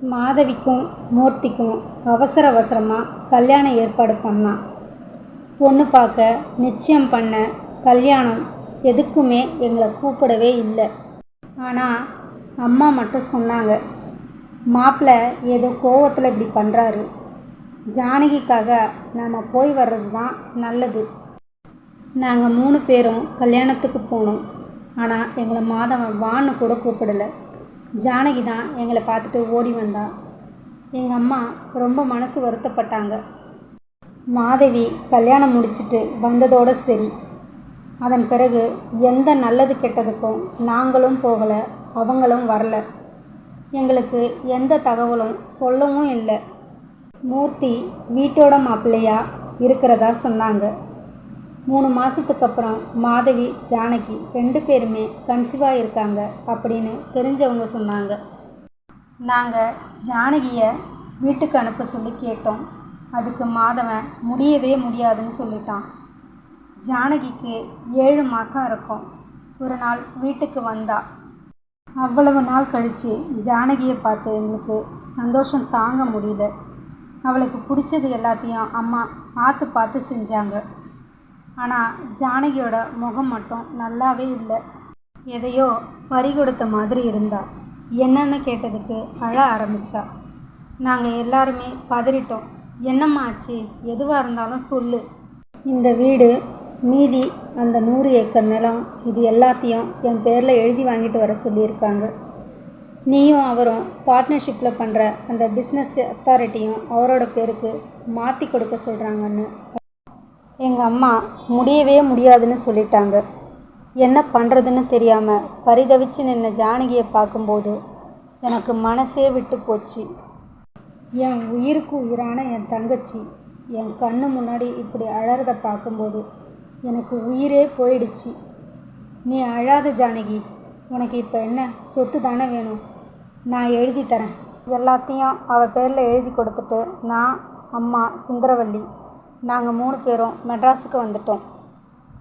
மாதவிக்கும் மூர்த்திக்கும் அவசரமாக கல்யாணம் ஏற்பாடு பண்ணான். பொண்ணு பார்க்க, நிச்சயம் பண்ண, கல்யாணம் எதுக்குமே எங்களை கூப்பிடவே இல்லை. ஆனால் அம்மா மட்டும் சொன்னாங்க, மாப்பிள்ளை ஏதோ கோவத்தில் இப்படி பண்ணுறாரு, ஜானகிக்காக நாம் போய் வர்றது தான் நல்லது. நாங்கள் 3 பேரும் கல்யாணத்துக்கு போனோம். ஆனால் எங்களை மாதவன் வான்னு கூட கூப்பிடலை. ஜானகி தான் எங்களை பார்த்துட்டு ஓடி வந்தா. எங்கள் அம்மா ரொம்ப மனசு வருத்தப்பட்டாங்க. மாதவி கல்யாணம் முடிச்சுட்டு வந்ததோடு சரி. அதன் பிறகு எந்த நல்லது கெட்டதுக்கும் நாங்களும் போகலை, அவங்களும் வரலை. எங்களுக்கு எந்த தகவலும் சொல்லவும் இல்லை. மூர்த்தி வீட்டோட மாப்பிள்ளையா இருக்கிறதா சொன்னாங்க. 3 மாதத்துக்கு அப்புறம் மாதவி, ஜானகி 2 பேருமே கன்சீவாக இருக்காங்க அப்படின்னு தெரிஞ்சவங்க சொன்னாங்க. நாங்கள் ஜானகியை வீட்டுக்கு அனுப்ப சொல்லி கேட்டோம். அதுக்கு மாதவன் முடியவே முடியாதுன்னு சொல்லிட்டான். ஜானகிக்கு 7 மாதம் இருக்கும். ஒரு நாள் வீட்டுக்கு வந்தா. அவ்வளவு நாள் கழித்து ஜானகியை பார்த்து எங்களுக்கு சந்தோஷம் தாங்க முடியல. அவளுக்கு பிடிச்சது எல்லாத்தையும் அம்மா பார்த்து செஞ்சாங்க. ஆனால் ஜானகியோட முகம் மட்டும் நல்லாவே இல்லை. எதையோ பறி கொடுத்த மாதிரி இருந்தா. என்னன்னு கேட்டதுக்கு அழ ஆரம்பித்தா. நாங்கள் எல்லாருமே பதறிட்டோம். என்னம்மா ஆச்சு, எதுவாக இருந்தாலும் சொல்லு. இந்த வீடு, மீதி அந்த 100 ஏக்கர் நிலம், இது எல்லாத்தையும் என் பேரில் எழுதி வாங்கிட்டு வர சொல்லியிருக்காங்க. நீயும் அவரும் பார்ட்னர்ஷிப்பில் பண்ணுற அந்த பிஸ்னஸ் அத்தாரிட்டியும் அவரோட பேருக்கு மாற்றி கொடுக்க சொல்கிறாங்கன்னு எங்கள் அம்மா முடியவே முடியாதுன்னு சொல்லிட்டாங்க. என்ன பண்ணுறதுன்னு தெரியாமல் பரிதவிச்சு நின்ன ஜானகியை பார்க்கும்போது எனக்கு மனசே விட்டு போச்சு. என் உயிருக்கு உயிரான என் தங்கச்சி என் கண்ணு முன்னாடி இப்படி அழறத பார்க்கும்போது எனக்கு உயிரே போயிடுச்சு. நீ அழாத ஜானகி, உனக்கு இப்போ என்ன சொத்து தானே வேணும், நான் எழுதி தரேன். எல்லாத்தையும் அவள் பேரில் எழுதி கொடுத்துட்டு நான், அம்மா, சுந்தரவல்லி நாங்கள் 3 பேரும் மெட்ராஸுக்கு வந்துட்டோம்.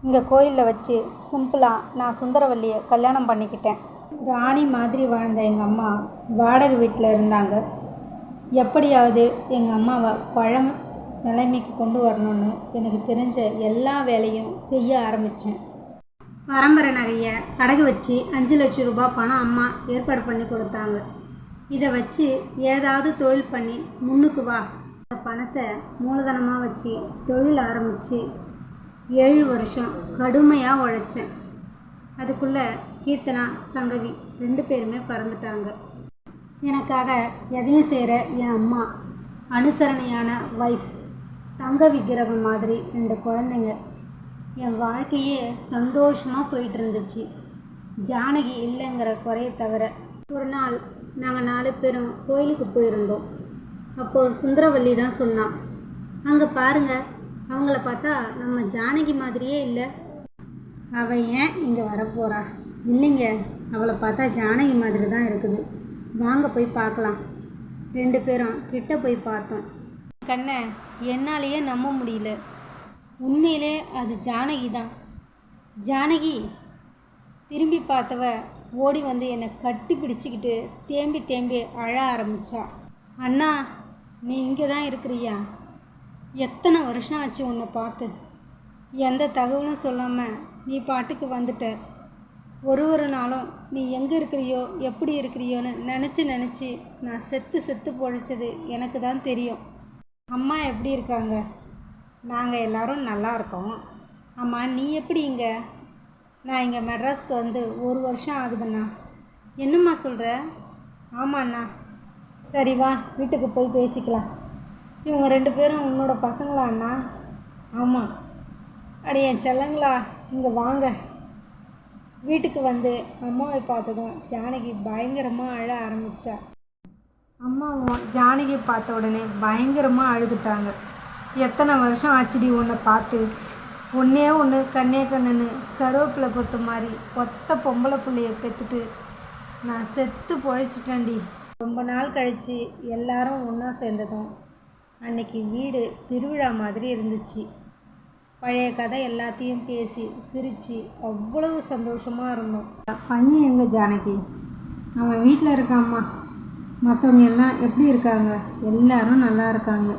இங்கே கோயிலில் வச்சு சிம்பிளாக நான் சுந்தரவல்லியை கல்யாணம் பண்ணிக்கிட்டேன். ராணி மாதிரி வாழ்ந்த எங்கள் அம்மா வாடகை வீட்டில் இருந்தாங்க. எப்படியாவது எங்கள் அம்மாவை பழம் நிலைமைக்கு கொண்டு வரணும்னு எனக்கு தெரிஞ்ச எல்லா வேலையும் செய்ய ஆரம்பித்தேன். பரம்பரை நகையை அடகு வச்சு 5 லட்சம் ரூபாய் பணம் அம்மா ஏற்பாடு பண்ணி கொடுத்தாங்க. இதை வச்சு ஏதாவது தொழில் பண்ணி முன்னுக்கு வா. அந்த பணத்தை மூலதனமாக வச்சு தொழில் ஆரம்பித்து 7 வருஷம் கடுமையாக உழைச்சேன். அதுக்குள்ளே கீர்த்தனா, சங்கவி 2 பேருமே பறந்துட்டாங்க. எனக்காக எதையும் செய்கிற என் அம்மா, அனுசரணையான வைஃப், தங்க விக்கிரகம் மாதிரி 2 குழந்தைங்க. என் வாழ்க்கையே சந்தோஷமாக போயிட்டு இருந்துச்சு, ஜானகி இல்லைங்கிற குறையை தவிர. ஒரு நாள் நாங்கள் 4 பேரும் கோயிலுக்கு போயிருந்தோம். அப்போது சுந்தரவல்லி தான் சொன்னான், அங்கே பாருங்கள், அவங்கள பார்த்தா நம்ம ஜானகி மாதிரியே இல்லை. அவள் ஏன் இங்கே வரப்போகிறா? இல்லைங்க, அவளை பார்த்தா ஜானகி மாதிரி தான் இருக்குது, வாங்க போய் பார்க்கலாம். 2 பேரும் கிட்ட போய் பார்த்தோம். கண்ணை என்னாலேயே நம்ப முடியல. உண்மையிலே அது ஜானகி தான். ஜானகி! திரும்பி பார்த்தவ ஓடி வந்து என்னை கட்டி பிடிச்சிக்கிட்டு தேம்பி அழ ஆரம்பித்தா. அண்ணா, நீ இங்கே தான் இருக்கிறியா? எத்தனை வருஷம் ஆச்சு உன்னை பார்த்து. எந்த தகவலும் சொல்லாமல் நீ பாட்டுக்கு வந்துட்ட. ஒரு நாளும் நீ எங்கே இருக்கிறியோ, எப்படி இருக்கிறியோன்னு நினச்சி நான் செத்து பொழைச்சது எனக்கு தான் தெரியும். அம்மா எப்படி இருக்காங்க? நாங்கள் எல்லோரும் நல்லா இருக்கோம். ஆமாம், நீ எப்படி இங்கே? நான் இங்கே மெட்ராஸ்க்கு வந்து 1 வருஷம் ஆகுதுண்ணா. என்னம்மா சொல்கிற? ஆமாண்ணா. சரி வா, வீட்டுக்கு போய் பேசிக்கலாம். இவங்க 2 பேரும் உன்னோட பசங்களா அண்ணா? ஆமாம். அடி என் செல்லங்களா, இங்கே வாங்க. வீட்டுக்கு வந்து அம்மாவை பார்த்ததும் ஜானகி பயங்கரமாக அழ ஆரம்பித்தா. அம்மாவும் ஜானகியை பார்த்த உடனே பயங்கரமாக அழுதுட்டாங்க. எத்தனை வருஷம் ஆச்சுடி உன்னை பார்த்து. ஒன்றே ஒன்று கண்ணே கண்ணுன்னு கருவேப்பிலை பொத்த மாதிரி ஒத்த பொம்பளை பிள்ளைய பெற்றுட்டு நான் செத்து பொழைச்சிட்டேன்டி. ரொம்ப நாள் கழித்து எல்லாரும் ஒன்றா சேர்ந்ததும் அன்னைக்கு வீடு திருவிழா மாதிரி இருந்துச்சு. பழைய கதை எல்லாத்தையும் பேசி சிரித்து அவ்வளவு சந்தோஷமாக இருந்தோம். பையன் எங்கே ஜானகி? அவன் வீட்டில் இருக்காம்மா. மற்றவங்க எல்லாம் எப்படி இருக்காங்க? எல்லாரும் நல்லா இருக்காங்க.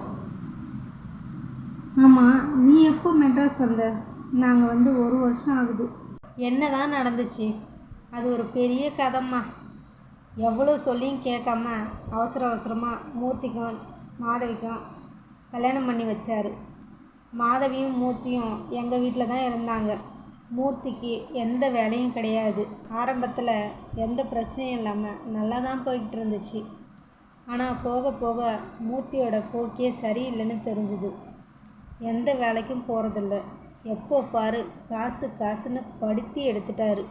ஆமாம், நீ எப்போ மெட்ராஸ் வந்த? நாங்கள் வந்து 1 வருஷம் ஆகுது. என்ன தான் நடந்துச்சு? அது ஒரு பெரிய கதைம்மா. எவ்வளோ சொல்லியும் கேட்காம அவசர அவசரமாக மூர்த்திக்கும் மாதவிக்கும் கல்யாணம் பண்ணி வச்சார். மாதவியும் மூர்த்தியும் எங்கள் வீட்டில் தான் இருந்தாங்க. மூர்த்திக்கு எந்த வேலையும் கிடையாது. ஆரம்பத்தில் எந்த பிரச்சனையும் இல்லாமல் நல்லா தான் போய்கிட்டு இருந்துச்சு. ஆனால் போக போக மூர்த்தியோட போக்கே சரியில்லைன்னு தெரிஞ்சுது. எந்த வேலைக்கும் போகிறதில்ல. எப்போ பாரு காசு காசுன்னு படுத்தி எடுத்துட்டாரு.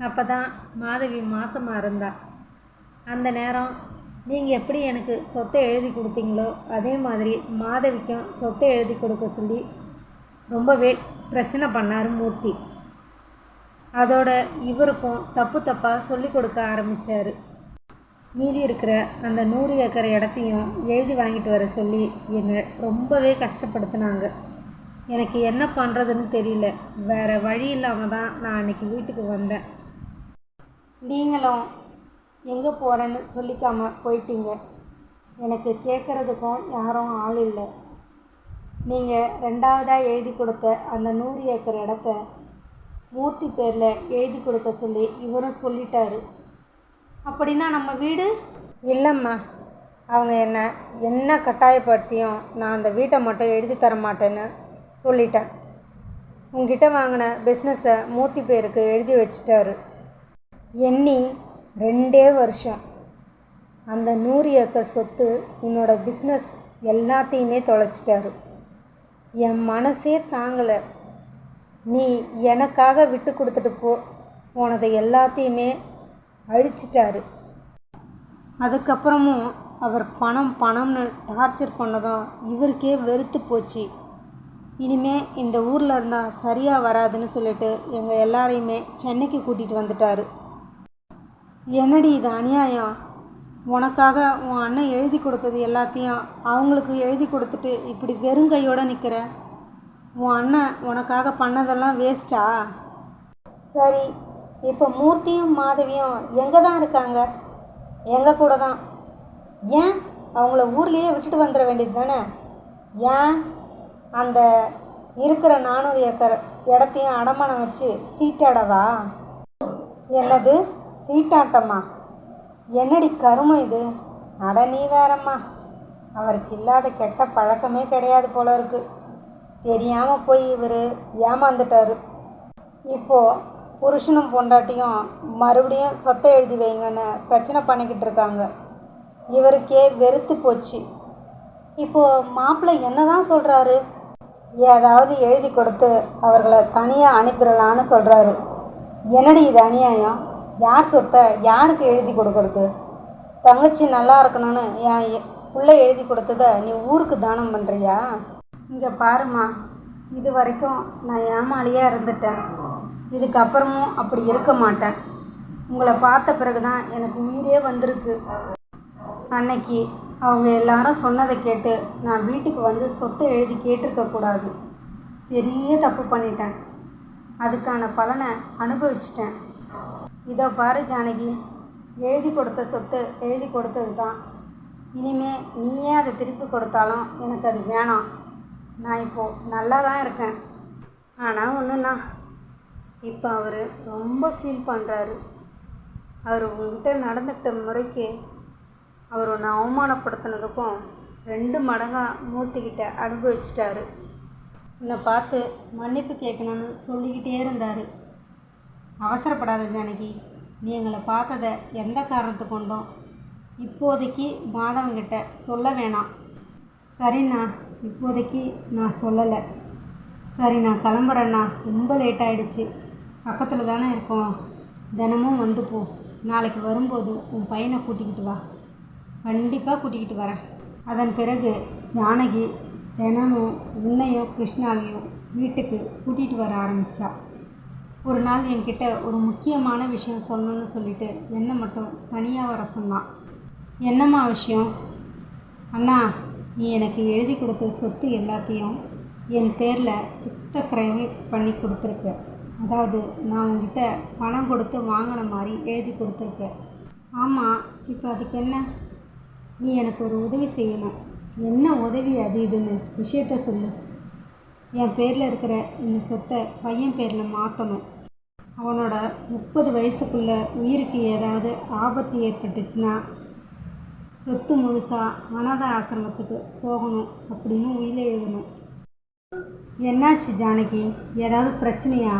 அப்போ தான் மாதவி மாசமாக இருந்தா. அந்த நேரம் நீங்கள் எப்படி எனக்கு சொத்தை எழுதி கொடுத்தீங்களோ அதே மாதிரி மாதவிக்கும் சொத்தை எழுதி கொடுக்க சொல்லி ரொம்பவே பிரச்சனை பண்ணார் மூர்த்தி. அதோட இவருக்கும் தப்பு தப்பாக சொல்லி கொடுக்க ஆரம்பித்தார். மீதி இருக்கிற அந்த 100 ஏக்கர் இடத்தையும் எழுதி வாங்கிட்டு வர சொல்லி என்னை ரொம்பவே கஷ்டப்படுத்தினாங்க. எனக்கு என்ன பண்ணுறதுன்னு தெரியல. வேறு வழி இல்லாமல் தான் நான் அன்றைக்கி வீட்டுக்கு வந்தேன். நீங்களும் எங்கே போகிறேன்னு சொல்லிக்காமல் போயிட்டீங்க. எனக்கு கேட்குறதுக்கும் யாரும் ஆள் இல்லை. நீங்கள் 2வதாக எழுதி கொடுத்த அந்த 100 ஏக்கர் இடத்த மூர்த்தி பேரில் எழுதி கொடுக்க சொல்லி இவரும் சொல்லிட்டாரு. அப்படின்னா நம்ம வீடு? இல்லைம்மா, அவங்க என்ன கட்டாயப்படுத்தியும் நான் அந்த வீட்டை மட்டும் எழுதி தர மாட்டேன்னு சொல்லிட்டேன். உங்ககிட்ட வாங்கின பிஸ்னஸை மூர்த்தி பேருக்கு எழுதி வச்சிட்டாரு. எண்ணி 2 வருஷம். அந்த 100 ஏக்கர் சொத்து என்னோட பிஸ்னஸ் எல்லாத்தையுமே தொலைச்சிட்டாரு. என் மனசே தாங்கலை. நீ எனக்காக விட்டு கொடுத்துட்டு போனதை எல்லாத்தையுமே அழிச்சிட்டாரு. அதுக்கப்புறமும் அவர் பணம்னு டார்ச்சர் பண்ணதும் இவருக்கே வெறுத்து போச்சு. இனிமே இந்த ஊரில் இருந்தால் சரியாக வராதுன்னு சொல்லிட்டு எங்கள் எல்லாரையுமே சென்னைக்கு கூட்டிகிட்டு வந்துட்டார். என்னடி இது அநியாயம்? உனக்காக உன் அண்ணன் எழுதி கொடுத்தது எல்லாத்தையும் அவங்களுக்கு எழுதி கொடுத்துட்டு இப்படி வெறுங்கையோடு நிற்கிற. உன் அண்ணன் உனக்காக பண்ணதெல்லாம் வேஸ்ட்டா? சரி, இப்போ மூர்த்தியும் மாதவியும் எங்கே தான் இருக்காங்க? எங்கள் கூட தான். ஏன் அவங்கள ஊர்லேயே விட்டுட்டு வந்துட வேண்டியது தானே? ஏன் அந்த இருக்கிற 400 ஏக்கர் இடத்தையும் அடமானம் வச்சு சீட்டாடவா? என்னது சீட்டாட்டமா? என்னடி கருமம் இது? அட நீ வேறம்மா. அவருக்கு இல்லாத கெட்ட பழக்கமே கிடையாது போல இருக்கு. தெரியாமல் போய் இவர் ஏமாந்துட்டார். இப்போது புருஷனும் பொண்டாட்டியும் மறுபடியும் சொத்தை எழுதி வைங்கன்னு பிரச்சனை பண்ணிக்கிட்டு இருக்காங்க. இவருக்கே வெறுத்து போச்சு. இப்போது மாப்பிள்ளை என்ன தான் சொல்கிறாரு? ஏதாவது எழுதி கொடுத்து அவர்களை தனியாக அனுப்பிடலான்னு சொல்கிறாரு. என்னடி இது அநியாயம்? யார் சொத்தை யாருக்கு எழுதி கொடுக்கறது? தங்கச்சி நல்லா இருக்கணும்னு என் பிள்ளை எழுதி கொடுத்ததை நீ ஊருக்கு தானம் பண்ணுறியா? இங்கே பாருமா, இது வரைக்கும் நான் ஏமாளியாக இருந்துட்டேன். இதுக்கப்புறமும் அப்படி இருக்க மாட்டேன். உங்களை பார்த்த பிறகு தான் எனக்கு உயிரே வந்திருக்கு. அன்னைக்கு அவங்க எல்லாரும் சொன்னதை கேட்டு நான் வீட்டுக்கு வந்து சொத்தை எழுதி கேட்டிருக்கக்கூடாது. பெரிய தப்பு பண்ணிட்டேன். அதுக்கான பலனை அனுபவிச்சிட்டேன். இதோ பாரு ஜானகி, எழுதி கொடுத்த சொத்து எழுதி கொடுத்தது தான். இனிமே நீயே அதை திருப்பி கொடுத்தாலும் எனக்கு அது வேணாம். நான் இப்போது நல்லா தான் இருக்கேன். ஆனால் ஒன்றுண்ணா, இப்போ அவர் ரொம்ப ஃபீல் பண்ணுறாரு. அவர் உங்ககிட்ட நடந்துக்கிட்ட முறைக்கு அவர் ஒன்று அவமானப்படுத்தினதுக்கும் 2 மடங்காக மூர்த்திக்கிட்ட அனுபவிச்சிட்டாரு. என்னை பார்த்து மன்னிப்பு கேட்கணும்னு சொல்லிக்கிட்டே இருந்தார். அவசரப்படாத ஜானகி, நீ எங்களை பார்த்ததை எந்த காரணத்தை கொண்டும் இப்போதைக்கு மாதவங்கிட்ட சொல்ல வேணாம். சரிண்ணா, இப்போதைக்கு நான் சொல்லலை. சரி, நான் கிளம்புறேண்ணா. ரொம்ப லேட் ஆகிடுச்சு. பக்கத்தில் தானே இருக்கோம். தினமும் வந்து போ. நாளைக்கு வரும்போது உன் பையனை கூட்டிக்கிட்டு வா. கண்டிப்பாக கூட்டிக்கிட்டு வரேன். அதன் பிறகு ஜானகி தினமும் உன்னையும் கிருஷ்ணாவையும் வீட்டுக்கு கூட்டிகிட்டு வர ஆரம்பித்தா. ஒரு நாள் என்கிட்ட ஒரு முக்கியமான விஷயம் சொல்லணும்னு சொல்லிட்டு என்னை மட்டும் தனியாக வர சொன்னான். என்னம்மா விஷயம்? அண்ணா, நீ எனக்கு எழுதி கொடுத்த சொத்து எல்லாத்தையும் என் பேரில் சுத்த கிரைம் பண்ணி கொடுத்துருக்க. அதாவது நான் உங்ககிட்ட பணம் கொடுத்து வாங்கின மாதிரி எழுதி கொடுத்துருக்க. ஆமாம், இப்போ அதுக்கு என்ன? நீ எனக்கு ஒரு உதவி செய்யணும். என்ன உதவி அது இதுன்னு விஷயத்த சொல்லு. என் பேரில் இருக்கிற இந்த சொத்தை பையன் பேரில் மாற்றணும். அவனோட 30 வயசுக்குள்ளே உயிருக்கு ஏதாவது ஆபத்து ஏற்பட்டுச்சுன்னா சொத்து முழுசாக அனாதை ஆசிரமத்துக்கு போகணும் அப்படின்னு உயிரை எழுதணும். என்னாச்சு ஜானகி, ஏதாவது பிரச்சனையா?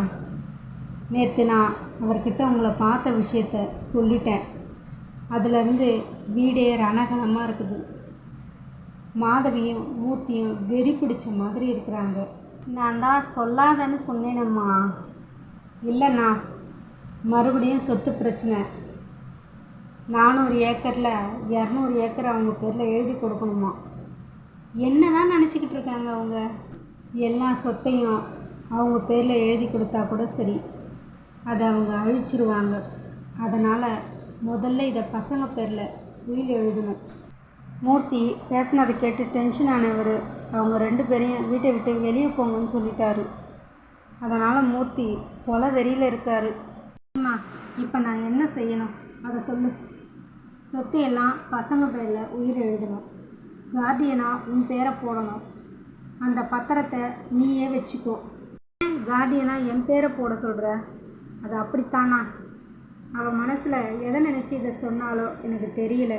நேற்று நான் அவர்கிட்ட உங்களை பார்த்த விஷயத்த சொல்லிட்டேன். அதுலேருந்து வீடே ரணகலமாக இருக்குது. மாதவியும் மூர்த்தியும் வெறி பிடிச்ச மாதிரி இருக்கிறாங்க. நான் தான் சொல்லாதன்னு சொன்னேனம்மா. இல்லைண்ணா, மறுபடியும் சொத்து பிரச்சனை. 400 ஏக்கரில் 200 ஏக்கர் அவங்க பேரில் எழுதி கொடுக்கணுமா? என்ன தான் நினச்சிக்கிட்டு இருக்காங்க அவங்க? எல்லா சொத்தையும் அவங்க பேரில் எழுதி கொடுத்தா கூட சரி, அதை அவங்க அழிச்சிருவாங்க. அதனால் முதல்ல இதை பசங்க பேரில் உயில் எழுதணும். மூர்த்தி பேசினதை கேட்டு டென்ஷன் ஆனவர் அவங்க 2 பேரையும் வீட்டை விட்டு வெளியே போங்கன்னு சொல்லிட்டாரு. அதனால் மூர்த்தி கொலை வெறியில் இருக்கார். அம்மா, இப்போ நான் என்ன செய்யணும் அதை சொல்லு. சொத்து எல்லாம் பசங்க பேரில் உயிர் எழுதணும். கார்டியனாக உன் பேரை போடணும். அந்த பத்திரத்தை நீயே வச்சுக்கோ. ஏன் கார்டியனாக என் பேரை போட சொல்கிற? அது அப்படித்தானா? அவள் மனசில் எதை நினச்சி இதை சொன்னாலோ எனக்கு தெரியல.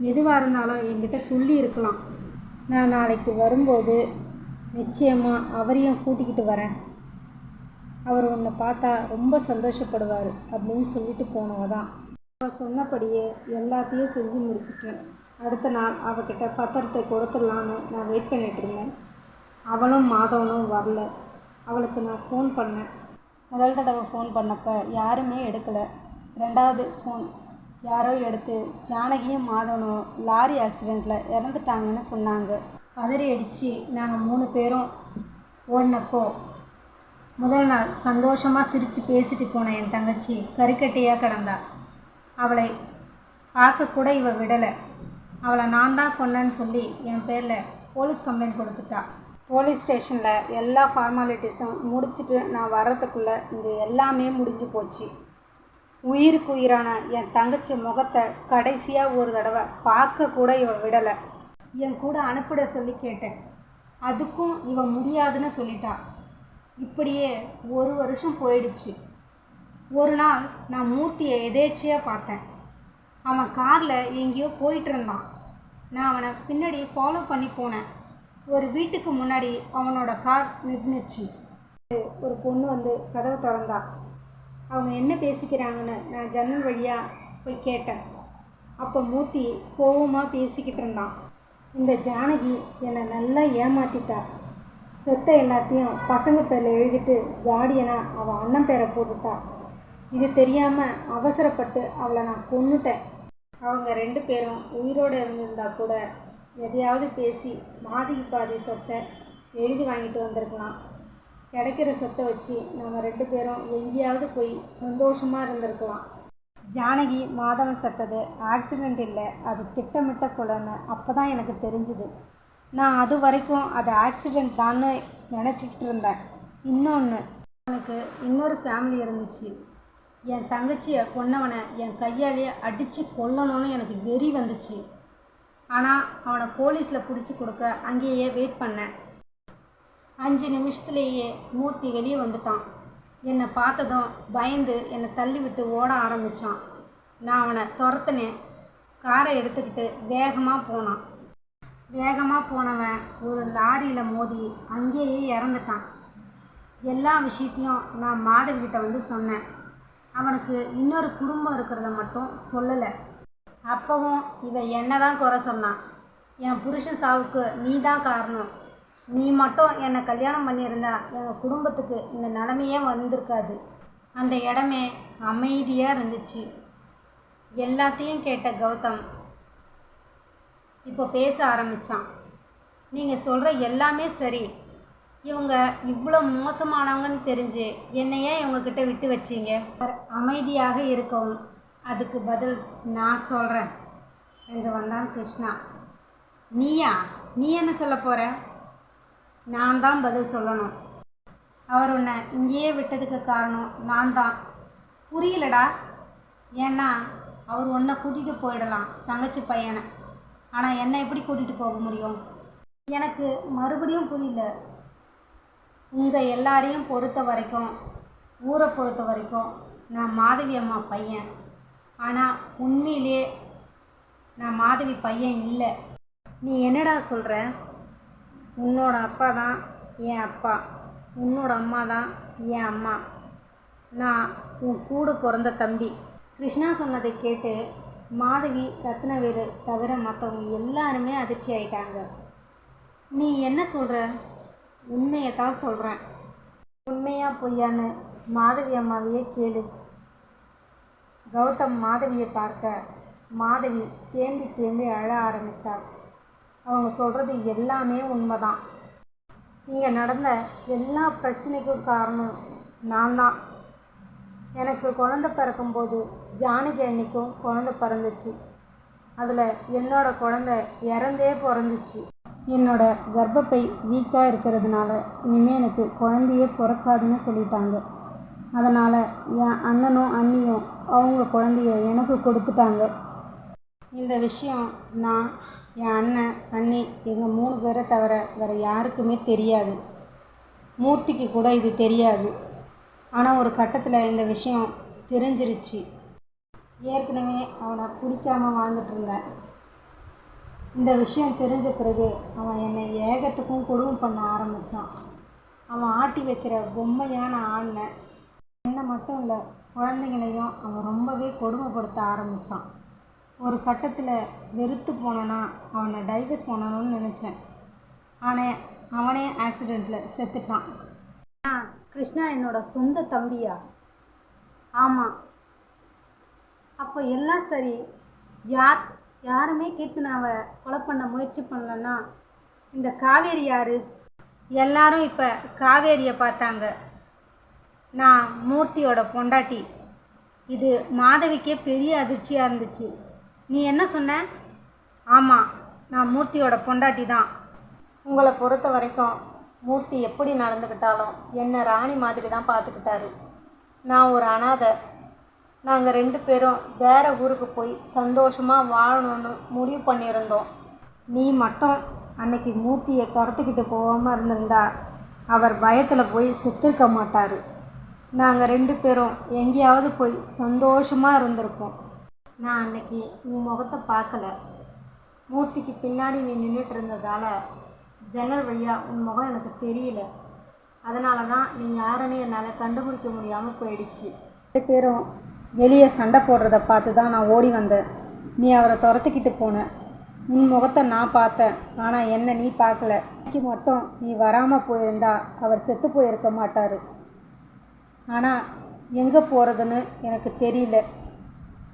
எதுவாக இருந்தாலும் என்கிட்ட சொல்லி இருக்கலாம். நான் நாளைக்கு வரும்போது நிச்சயமாக அவரையும் கூட்டிக்கிட்டு வரேன். அவர் உன்னை பார்த்தா ரொம்ப சந்தோஷப்படுவார் அப்படின்னு சொல்லிட்டு போனவ தான். அவள் சொன்னபடியே எல்லாத்தையும் செஞ்சு முடிச்சிட்டேன். அடுத்த நாள் அவகிட்ட பத்திரத்தை கொடுத்துடலான்னு நான் வெயிட் பண்ணிகிட்டு இருந்தேன். அவளும் மாதவனும் வரல. அவளுக்கு நான் ஃபோன் பண்ணேன். முதல் தடவை ஃபோன் பண்ணப்போ யாருமே எடுக்கலை. 2வது ஃபோன் யாரோ எடுத்து ஜானகியும் மாதவனும் லாரி ஆக்சிடெண்ட்டில் இறந்துட்டாங்கன்னு சொன்னாங்க. பதறி அடித்து நாங்கள் 3 பேரும் ஓடினப்போ முதல் நாள் சந்தோஷமாக சிரித்து பேசிட்டு போன என் தங்கச்சி கறிக்கட்டையாக கிடந்தா. அவளை பார்க்கக்கூட இவ விடலை. அவளை நான் தான் கொன்னேன்னு சொல்லி என் பேரில் போலீஸ் கம்ப்ளைண்ட் கொடுத்துட்டா. போலீஸ் ஸ்டேஷனில் எல்லா ஃபார்மாலிட்டிஸும் முடிச்சுட்டு நான் வர்றதுக்குள்ளே இங்கே எல்லாமே முடிஞ்சு போச்சு. உயிருக்கு உயிரான என் தங்கச்சி முகத்தை கடைசியாக ஒரு தடவை பார்க்க கூட இவ விடலை. என் கூட அனுப்பிட சொல்லி கேட்டேன். அதுக்கும் இவ முடியாதுன்னு சொல்லிட்டா. இப்படியே 1 வருஷம் போயிடுச்சு. ஒரு நாள் நான் மூர்த்தியை எதேச்சியாக பார்த்தேன். அவன் காரில் எங்கேயோ போயிட்டு இருந்தான். நான் அவனை பின்னாடி ஃபாலோ பண்ணி போனேன். ஒரு வீட்டுக்கு முன்னாடி அவனோட கார் நின்றுச்சு. ஒரு பொண்ணு வந்து கதவை திறந்தா. அவங்க என்ன பேசிக்கிறாங்கன்னு நான் ஜன்னல் வழியாக போய் கேட்டேன். அப்போ மூர்த்தி கோவமாக பேசிக்கிட்டு இருந்தான். இந்த ஜானகி என்னை நல்லா ஏமாற்றிட்டா. சொத்தை எல்லாத்தையும் பசங்க பேரில் எழுதிட்டு கார்டியனாக அவள் அண்ணன் பேரை போட்டுட்டா. இது தெரியாமல் அவசரப்பட்டு அவளை நான் கொன்னுட்டேன். அவங்க 2 பேரும் உயிரோடு இருந்திருந்தா கூட எதையாவது பேசி பாதிக்கு பாதி சொத்தை எழுதி வாங்கிட்டு வந்திருக்கலாம். கிடைக்கிற சொத்தை வச்சு நம்ம 2 பேரும் எங்கேயாவது போய் சந்தோஷமாக இருந்திருக்கலாம். ஜானகி மாதவன் செத்தது ஆக்சிடெண்ட் இல்லை, அது திட்டமிட்ட கொலைன்னு அப்போ தான் எனக்கு தெரிஞ்சுது. நான் அது வரைக்கும் அது ஆக்சிடெண்ட் தான்னு நினச்சிக்கிட்டு இருந்தேன். இன்னொன்று, எனக்கு இன்னொரு ஃபேமிலி இருந்துச்சு. என் தங்கச்சியை கொன்னவனை என் கையாலேயே அடித்து கொல்லணும்னு எனக்கு வெறி வந்துச்சு. ஆனால் அவனை போலீஸில் பிடிச்சி கொடுக்க அங்கேயே வெயிட் பண்ணேன். 5 நிமிஷத்துலேயே மூர்த்தி வெளியே வந்துட்டான். என்னை பார்த்ததும் பயந்து என்னை தள்ளி விட்டு ஓட ஆரம்பித்தான். நான் அவனை துரத்துனேன். காரை எடுத்துக்கிட்டு வேகமாக போனான். வேகமாக போனவன் ஒரு லாரியில் மோதி அங்கேயே இறந்துட்டான். எல்லா விஷயத்தையும் நான் மாதவிகிட்ட வந்து சொன்னேன். அவனுக்கு இன்னொரு குடும்பம் இருக்கிறத மட்டும் சொல்லலை. அப்போவும் இவன் என்ன தான் குறை சொன்னான். என் புருஷன் சாவுக்கு நீ தான் காரணம். நீ மட்டும் என்னை கல்யாணம் பண்ணியிருந்தா எங்கள் குடும்பத்துக்கு இந்த நிலைமையே வந்திருக்காது. அந்த இடமே அமைதியாக இருந்துச்சு. எல்லாத்தையும் கேட்ட கௌதம் இப்போ பேச ஆரம்பித்தான். நீங்கள் சொல்கிற எல்லாமே சரி. இவங்க இவ்வளோ மோசமானவங்கன்னு தெரிஞ்சு என்னையே இவங்கக்கிட்ட விட்டு வச்சிங்க. அமைதியாக இருக்கவும் அதுக்கு பதில் நான் சொல்கிறேன் என்று வந்தான் கிருஷ்ணா. நீயா? நீ என்ன சொல்ல போகிற? நான் தான் பதில் சொல்லணும். அவர் உன்னை இங்கேயே விட்டதுக்கு காரணம் நான் தான். புரியலடா. ஏன்னா அவர் உன்னை கூட்டிகிட்டு போயிடலாம் தங்கச்சி பையனை. ஆனால் என்னை எப்படி கூட்டிகிட்டு போக முடியும்? எனக்கு மறுபடியும் புரியல. உங்கள் எல்லாரையும் பொறுத்த வரைக்கும், ஊரை பொறுத்த வரைக்கும் நான் மாதவி அம்மா பையன். ஆனால் உண்மையிலே நான் மாதவி பையன் இல்லை. நீ என்னடா சொல்கிற? உன்னோட அப்பா தான் என் அப்பா, உன்னோட அம்மா தான் என் அம்மா. நான் உன் கூட பிறந்த தம்பி. கிருஷ்ணா சொன்னதை கேட்டு மாதவி, ரத்னவேலு தவிர மற்றவங்க எல்லாருமே அதிர்ச்சி ஆயிட்டாங்க. நீ என்ன சொல்கிற? உண்மையை தான் சொல்கிறேன். உண்மையா பொய்யான்னு மாதவி அம்மாவையே கேளு. கௌதம் மாதவியை பார்க்க மாதவி தேம்பி தேம்பி அழ ஆரம்பித்தாள். அவங்க சொல்கிறது எல்லாமே உண்மைதான். இங்கே நடந்த எல்லா பிரச்சனைக்கும் காரணம் நான் தான். எனக்கு குழந்தை பிறக்கும்போது ஜானகி அன்னைக்கும் குழந்தை பிறந்துச்சு. அதில் என்னோட குழந்தை இறந்தே பிறந்துச்சு. என்னோட கர்ப்பப்பை வீக்காக இருக்கிறதுனால இனிமேல் எனக்கு குழந்தையே பிறக்காதுன்னு சொல்லிட்டாங்க. அதனால் என் அண்ணனும் அண்ணியும் அவங்க குழந்தைய எனக்கு கொடுத்துட்டாங்க. இந்த விஷயம் நான், என் அண்ணன், அண்ணி எங்கள் 3 பேரை தவிர வேறு யாருக்குமே தெரியாது. மூர்த்திக்கு கூட இது தெரியாது. ஆனால் ஒரு கட்டத்தில் இந்த விஷயம் தெரிஞ்சிருச்சு. ஏற்கனவே அவனை பிடிக்காமல் வாழ்ந்துட்டு இருந்தேன். இந்த விஷயம் தெரிஞ்ச பிறகு அவன் என்னை ஏகத்துக்கும் கொடுமை பண்ண ஆரம்பித்தான். அவன் ஆட்டி வைக்கிற பொம்மையான ஆண்ணை என்னை மட்டும் இல்லை, குழந்தைங்களையும் அவன் ரொம்பவே கொடுமைப்படுத்த ஆரம்பித்தான். ஒரு கட்டத்தில் வெறுத்து போனேன்னா அவனை டைவர்ஸ் பண்ணணும்னு நினச்சேன். ஆனால் அவனே ஆக்சிடெண்ட்டில் செத்துட்டான். கிருஷ்ணா என்னோட சொந்த தம்பியா? ஆமாம். அப்போ எல்லாம் சரி. யாருமே கீர்த்தனாவை கொலை பண்ண முயற்சி பண்ணலன்னா இந்த காவேரி யார்? எல்லாரும் இப்போ காவேரியை பார்த்தாங்க. நான் மூர்த்தியோட பொண்டாட்டி. இது மாதவிக்கே பெரிய அதிர்ச்சியாக இருந்துச்சு. நீ என்ன சொன்ன? ஆமாம், நான் மூர்த்தியோட பொண்டாட்டி தான். உங்களை பொறுத்த வரைக்கும் மூர்த்தி எப்படி நடந்துக்கிட்டாலும் என்னை ராணி மாதிரி தான் பார்த்துக்கிட்டாரு. நான் ஒரு அனாதை. நாங்கள் 2 பேரும் வேறு ஊருக்கு போய் சந்தோஷமாக வாழணும்னு முடிவு பண்ணியிருந்தோம். நீ மட்டும் அன்னைக்கு மூர்த்தியை துரத்துக்கிட்டு போகாமல் இருந்திருந்தா அவர் பயத்தில் போய் செத்துருக்க மாட்டார். நாங்கள் 2 பேரும் எங்கேயாவது போய் சந்தோஷமாக இருந்திருப்போம். நான் அன்னைக்கு உன் முகத்தை பார்க்கல. மூர்த்திக்கு பின்னாடி நீ நின்றுட்டு இருந்ததால் ஜன்னல் வழியாக உன் முகம் எனக்கு தெரியல. அதனால தான் நீ யாருன்னு என்னால் கண்டுபிடிக்க முடியாமல் போயிடுச்சு. 2 பேரும் வெளியே சண்டை போடுறத பார்த்து தான் நான் ஓடி வந்தேன். நீ அவரை துரத்துக்கிட்டு போன. உன் முகத்தை நான் பார்த்தேன், ஆனால் என்ன நீ பார்க்கல. இன்னைக்கு மட்டும் நீ வராமல் போயிருந்தா அவர் செத்து போயிருக்க மாட்டார். ஆனால் எங்கே போகிறதுன்னு எனக்கு தெரியல.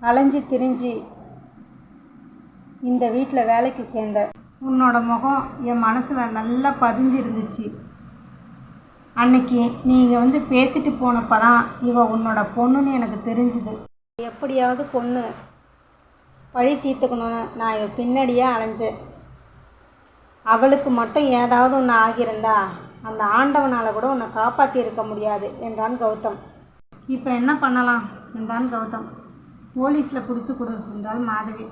அலைஞ்சி திரிஞ்சு இந்த வீட்டில் வேலைக்கு சேர்ந்தேன். உன்னோட முகம் என் மனசில் நல்லா பதிஞ்சிருந்துச்சு. அன்னைக்கு நீங்கள் வந்து பேசிட்டு போனப்போ தான் இவன் உன்னோட பொண்ணுன்னு எனக்கு தெரிஞ்சுது. எப்படியாவது பொண்ணு பழி தீர்த்துக்கணுன்னு நான் இவன் பின்னாடியே அலைஞ்சேன். அவளுக்கு மட்டும் ஏதாவது ஒன்று ஆகியிருந்தா அந்த ஆண்டவனால் கூட உன்னை காப்பாற்றி இருக்க முடியாது என்றான் கௌதம். இப்போ என்ன பண்ணலாம் என்றான் கௌதம். போலீஸில் பிடிச்சி கொடு என்றால் மாதவி.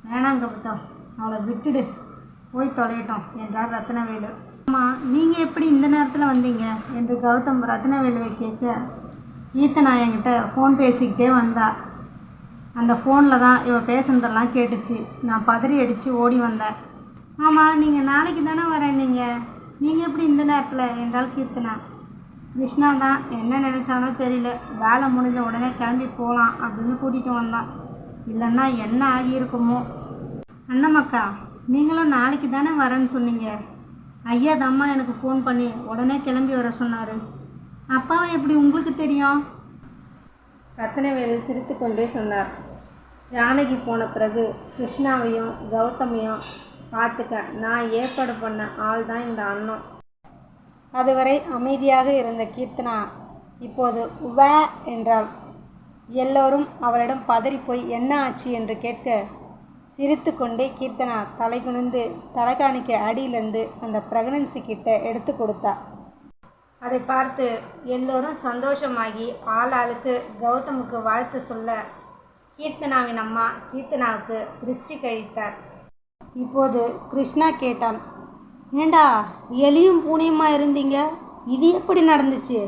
வேணாம் கௌதம், அவளை விட்டுடு, போய் தொலையட்டும் என்றார் ரத்னவேலு. ஆமாம், நீங்கள் எப்படி இந்த நேரத்தில் வந்தீங்க என்று கௌதம் ரத்னவேலுவை கேட்க, கீர்த்தனா என்கிட்ட ஃபோன் பேசிக்கிட்டே வந்தா. அந்த ஃபோனில் தான் இவள் பேசுனதெல்லாம் கேட்டுச்சு. நான் பதறி அடித்து ஓடி வந்தேன். ஆமாம், நீங்கள் நாளைக்கு தானே வரேன், நீங்கள் எப்படி இந்த நேரத்தில் என்றால் கீர்த்தனா. கிருஷ்ணா தான் என்ன நினச்சானோ தெரியல, வேலை முடிஞ்ச உடனே கிளம்பி போகலாம் அப்படின்னு கூட்டிகிட்டு வந்தான். இல்லைன்னா என்ன ஆகியிருக்குமோ. அண்ணமக்கா, நீங்களும் நாளைக்கு தானே வரேன்னு சொன்னீங்க. ஐயா தம்மா எனக்கு ஃபோன் பண்ணி உடனே கிளம்பி வர சொன்னார். அப்பாவை எப்படி உங்களுக்கு தெரியும்? ரத்னவேலு சிரித்து கொண்டே சொன்னார். ஜானகி போன பிறகு கிருஷ்ணாவையும் கௌதமையும் பார்த்துக்க நான் ஏற்பாடு பண்ண ஆள் தான் இந்த அண்ணன். அதுவரை அமைதியாக இருந்த கீர்த்தனா இப்போது வே என்றாள். எல்லோரும் அவளிடம் பதறிப்போய் என்ன ஆச்சு என்று கேட்க சிரித்து கொண்டே கீர்த்தனா தலை குனிந்து தலைகாணிக்க அடியிலிருந்து அந்த ப்ரெக்னன்சி கிட்ட எடுத்து கொடுத்தா. அதை பார்த்து எல்லோரும் சந்தோஷமாகி ஆளாளுக்கு கௌதமுக்கு வாழ்த்து சொல்ல கீர்த்தனாவின் அம்மா கீர்த்தனாவுக்கு திருஷ்டி கழித்தார். இப்போது கிருஷ்ணா கேட்டான். ஏண்டா, எலியும் பூனையுமா இருந்தீங்க, இது எப்படி நடந்துச்சு?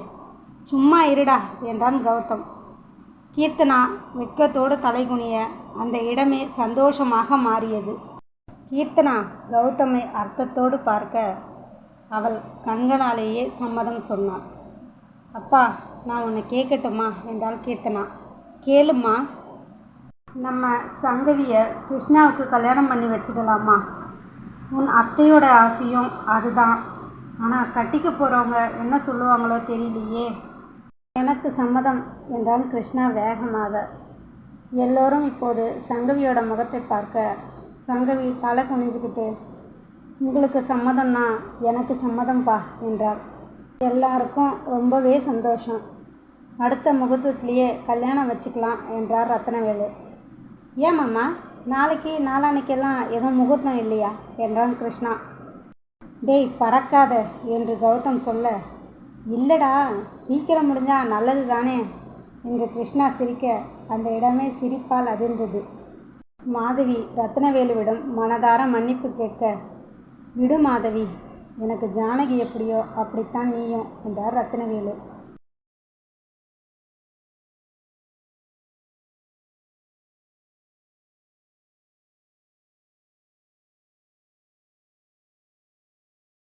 சும்மா இருடா என்றான் கௌதம். கீர்த்தனா வெட்கத்தோடு தலைகுனிய அந்த இடமே சந்தோஷமாக மாறியது. கீர்த்தனா கௌதமை அர்த்தத்தோடு பார்க்க அவள் கண்களாலேயே சம்மதம் சொன்னாள். அப்பா, நான் உன்னை கேட்கட்டுமா என்றாள் கீர்த்தனா. கேளும்மா. நம்ம சங்கவியை கிருஷ்ணாவுக்கு கல்யாணம் பண்ணி வச்சிடலாமா? உன் அத்தையோட ஆசையும் அதுதான். ஆனால் கட்டிக்க போகிறவங்க என்ன சொல்லுவாங்களோ தெரியலையே. எனக்கு சம்மதம் என்றான் கிருஷ்ணா வேகமாக. எல்லோரும் இப்போது சங்கவியோட முகத்தை பார்க்க சங்கவி தலை குனிஞ்சுக்கிட்டு, உங்களுக்கு சம்மதம்னா எனக்கு சம்மதம்பா என்றாள். எல்லாருக்கும் ரொம்பவே சந்தோஷம். அடுத்த முகூர்த்தத்திலேயே கல்யாணம் வச்சுக்கலாம் என்றார் ரத்னவேலு. ஏன் மாமா, நாளைக்கு நாளான்னைக்கெல்லாம் எதுவும் முகூர்த்தம் இல்லையா என்றான் கிருஷ்ணா. டேய் பறக்காத என்று கௌதம் சொல்ல, இல்லைடா, சீக்கிரம் முடிஞ்சால் நல்லது தானே என்று கிருஷ்ணா சிரிக்க அந்த இடமே சிரிப்பால் அதிர்ந்தது. மாதவி ரத்னவேலுவிடம் மனதார மன்னிப்பு கேட்க, விடு மாதவி, எனக்கு ஜானகி எப்படியோ அப்படித்தான் நீயும் என்றார் ரத்னவேலு.